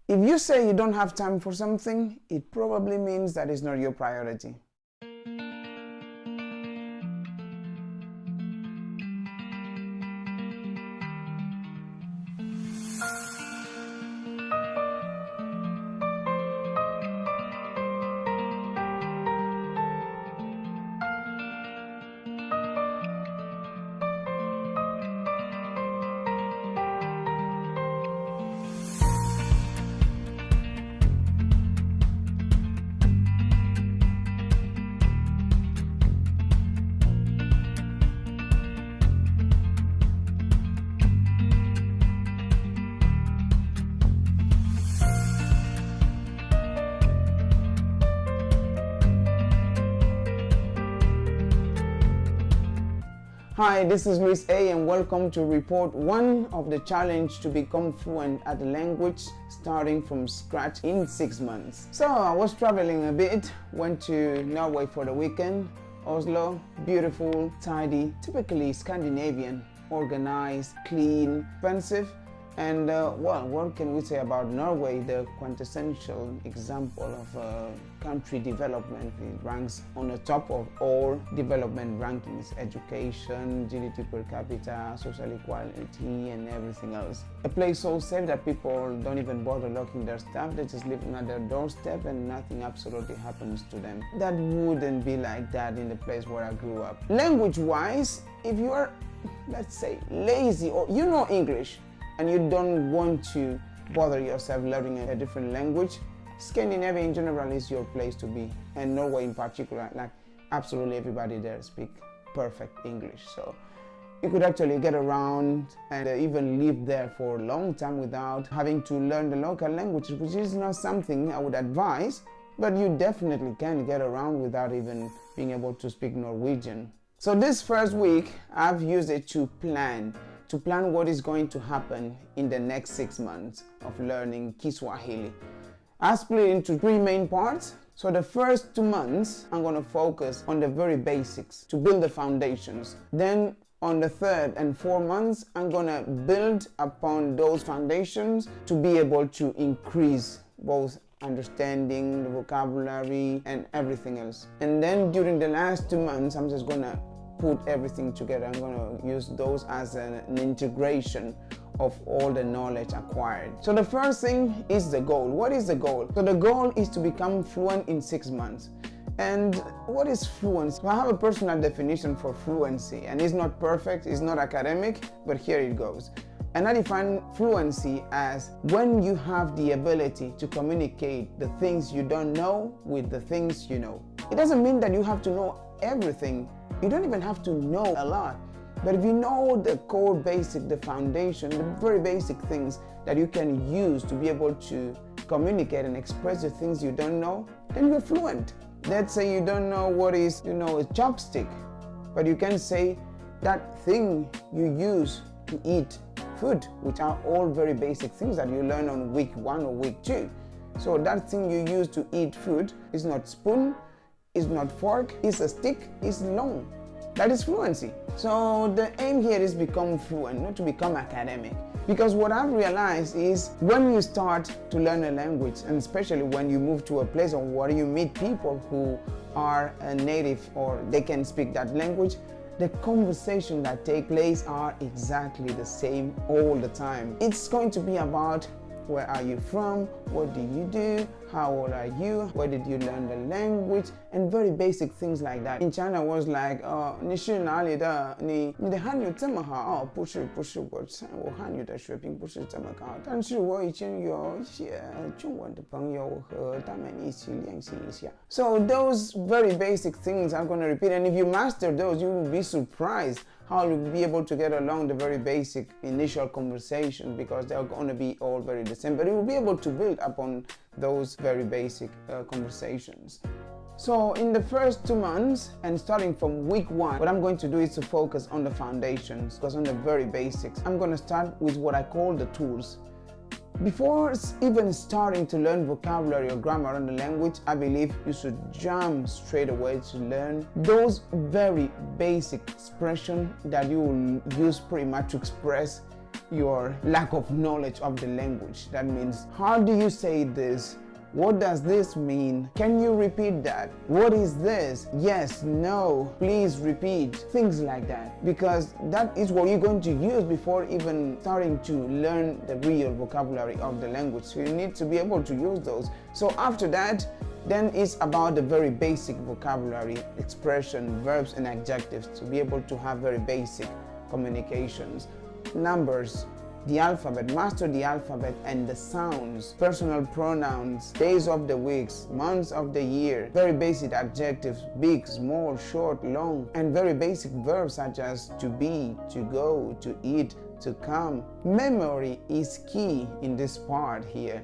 If you say you don't have time for something, it probably means that it's not your priority. Hi, this is Luis A and welcome to report 1 of the challenge to become fluent at a language starting from scratch in 6 months. So I was traveling a bit, went to Norway for the weekend. Oslo, beautiful, tidy, typically Scandinavian, organized, clean, expensive. And well, what can we say about Norway? The quintessential example of country development. It ranks on the top of all development rankings: education, GDP per capita, social equality, and everything else. A place so safe that people don't even bother locking their stuff. They just live at their doorstep and nothing absolutely happens to them. That wouldn't be like that in the place where I grew up. Language-wise, if you are, let's say, lazy or you know English, and you don't want to bother yourself learning a different language, Scandinavia in general is your place to be, and Norway in particular. Like absolutely everybody there speaks perfect English, so you could actually get around and even live there for a long time without having to learn the local language, which is not something I would advise, but you definitely can get around without even being able to speak Norwegian. So this first week I've used it to plan what is going to happen in the next 6 months of learning Kiswahili. I split it into 3 main parts. So the first 2 months, I'm going to focus on the very basics to build the foundations. Then on the 3rd and 4th months, I'm going to build upon those foundations to be able to increase both understanding, the vocabulary, and everything else. And then during the last 2 months, I'm just going to put everything together. I'm going to use those as an integration of all the knowledge acquired. So the first thing is the goal. What is the goal? So the goal is to become fluent in 6 months. And what is fluency? So I have a personal definition for fluency, and it's not perfect, it's not academic, but here it goes. And I define fluency as when you have the ability to communicate the things you don't know with the things you know. It doesn't mean that you have to know everything. You don't even have to know a lot. But if you know the core basic, the foundation, the very basic things that you can use to be able to communicate and express the things you don't know, then you're fluent. Let's say you don't know what is, a chopstick, but you can say that thing you use to eat food, which are all very basic things that you learn on week 1 or week 2. So that thing you use to eat food is not spoon, it's not fork, it's a stick, it's long. That is fluency. So the aim here is become fluent, not to become academic. Because what I've realized is when you start to learn a language, and especially when you move to a place where you meet people who are a native or they can speak that language, the conversations that take place are exactly the same all the time. It's going to be about where are you from, what do you do, how old are you, where did you learn the language, and very basic things like that. In China I was like, 你是哪里的？你的汉语这么好？不是，我汉语的水平不是这么高，但是我已经有一些中文的朋友和他们一起练习一下。So those very basic things I'm going to repeat, and if you master those, you will be surprised how you'll be able to get along the very basic initial conversation, because they're going to be all very the same, but you will be able to build upon those very basic conversations. So in the first 2 months, and starting from week 1, what I'm going to do is to focus on the foundations, because on the very basics. I'm going to start with what I call the tools. Before even starting to learn vocabulary or grammar in the language, I believe you should jump straight away to learn those very basic expressions that you will use pretty much to express your lack of knowledge of the language. That means, how do you say this? What does this mean? Can you repeat that? What is this? Yes, no, please repeat. Things like that. Because that is what you're going to use before even starting to learn the real vocabulary of the language. So you need to be able to use those. So after that, then it's about the very basic vocabulary, expression, verbs and adjectives to be able to have very basic communications. Numbers, the alphabet, master the alphabet and the sounds, personal pronouns, days of the weeks, months of the year, very basic adjectives, big, small, short, long, and very basic verbs such as to be, to go, to eat, to come. Memory is key in this part here.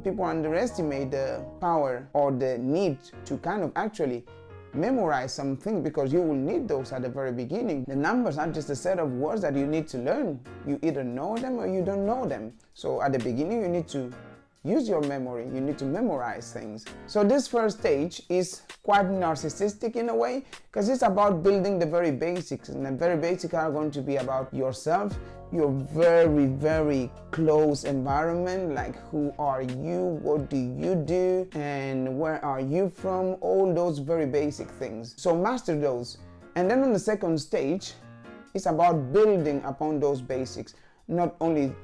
People underestimate the power or the need to kind of actually memorize something, because you will need those at the very beginning. The numbers are just a set of words that you need to learn. You either know them or you don't know them. So at the beginning you need to use your memory, you need to memorize things. So this first stage is quite narcissistic in a way, because it's about building the very basics, and the very basics are going to be about yourself, your very, very close environment, like who are you, what do you do, and where are you from, all those very basic things. So master those. And then on the second stage, it's about building upon those basics, not only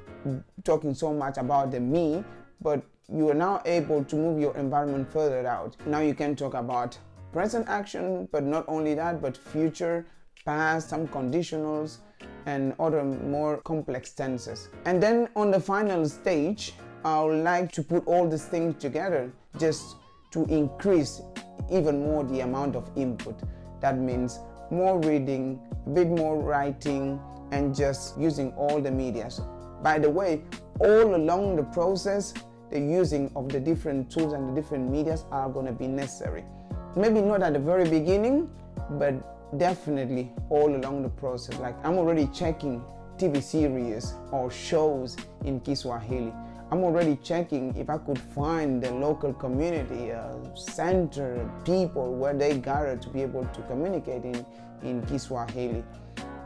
talking so much about the me, but you are now able to move your environment further out. Now you can talk about present action, but not only that, but future, past, some conditionals, and other more complex tenses. And then on the final stage, I would like to put all these things together just to increase even more the amount of input. That means more reading, a bit more writing, and just using all the media. By the way, all along the process, the using of the different tools and the different medias are going to be necessary. Maybe not at the very beginning, but definitely all along the process. Like, I'm already checking TV series or shows in Kiswahili. I'm already checking if I could find the local community center, people where they gather to be able to communicate in Kiswahili.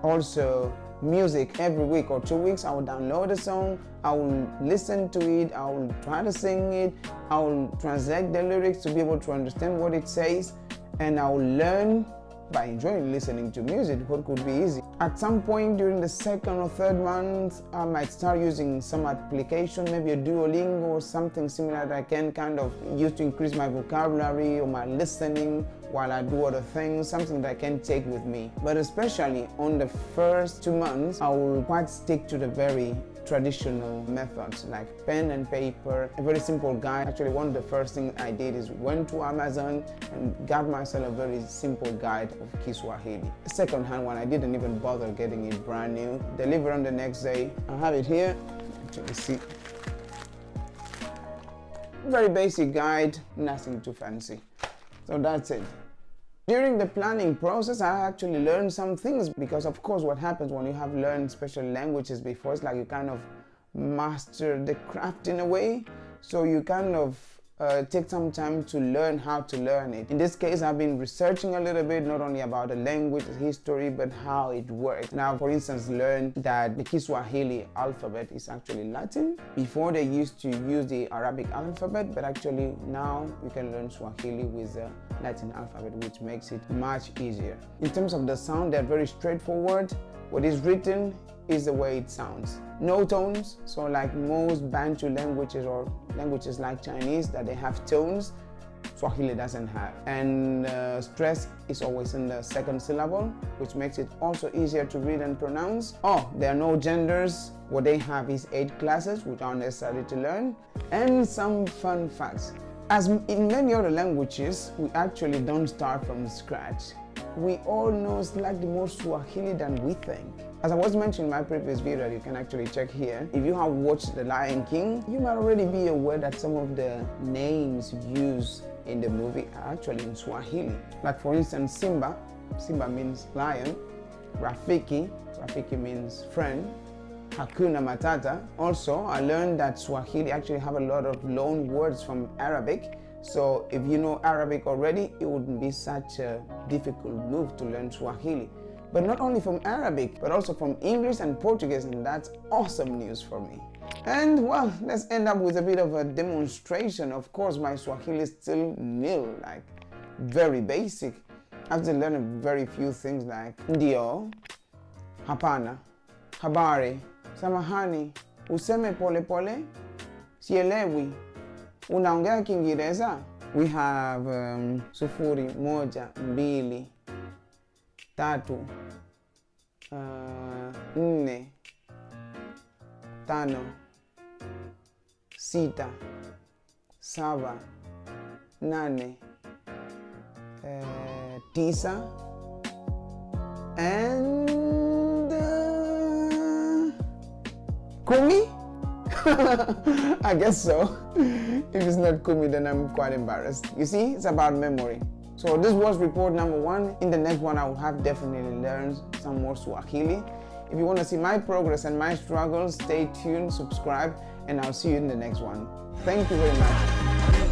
Also, music. Every week or 2 weeks I will download a song, I will listen to it, I will try to sing it, I will translate the lyrics to be able to understand what it says, and I will learn by enjoying listening to music, what could be easy. At some point during the second or third month, I might start using some application, maybe a Duolingo or something similar that I can kind of use to increase my vocabulary or my listening while I do other things, something that I can take with me. But especially on the first 2 months, I will quite stick to the very traditional methods like pen and paper, a very simple guide. Actually, one of the first things I did is went to Amazon and got myself a very simple guide of Kiswahili. A second-hand one, I didn't even bother getting it brand new. Delivered on the next day. I have it here. Actually, see. Very basic guide, nothing too fancy. So that's it. During the planning process, I actually learned some things, because of course what happens when you have learned special languages before, it's like you kind of master the craft in a way. So you kind of take some time to learn how to learn it. In this case, I've been researching a little bit, not only about the language, the history, but how it works. Now, for instance, learned that the Kiswahili alphabet is actually Latin. Before they used to use the Arabic alphabet, but actually now you can learn Swahili with the Latin alphabet, which makes it much easier. In terms of the sound, they're very straightforward. What is written is the way it sounds. No tones, so like most Bantu languages or languages like Chinese that they have tones, Swahili doesn't have. And stress is always in the second syllable, which makes it also easier to read and pronounce. Oh, there are no genders. What they have is 8 classes, which are necessary to learn. And some fun facts. As in many other languages, we actually don't start from scratch. We all know slightly more Swahili than we think. As I was mentioning in my previous video, you can actually check here. If you have watched The Lion King, you might already be aware that some of the names used in the movie are actually in Swahili. Like for instance, Simba. Simba means lion. Rafiki. Rafiki means friend. Hakuna Matata. Also, I learned that Swahili actually have a lot of loan words from Arabic. So if you know Arabic already, it wouldn't be such a difficult move to learn Swahili. but not only from Arabic, but also from English and Portuguese, and that's awesome news for me. And well, let's end up with a bit of a demonstration. Of course, my Swahili is still nil, like very basic. I have to learn very few things like ndio, hapana, habari, samahani, useme pole pole, sielewi, unaongea Kiingereza. We have sufuri, moja, mbili, tatu, nne, tano, sita, saba, nane, tisa, and kumi? I guess so. If it's not kumi, then I'm quite embarrassed. You see, it's about memory. So this was report number 1. In the next one, I will have definitely learned some more Swahili. If you want to see my progress and my struggles, stay tuned, subscribe, and I'll see you in the next one. Thank you very much.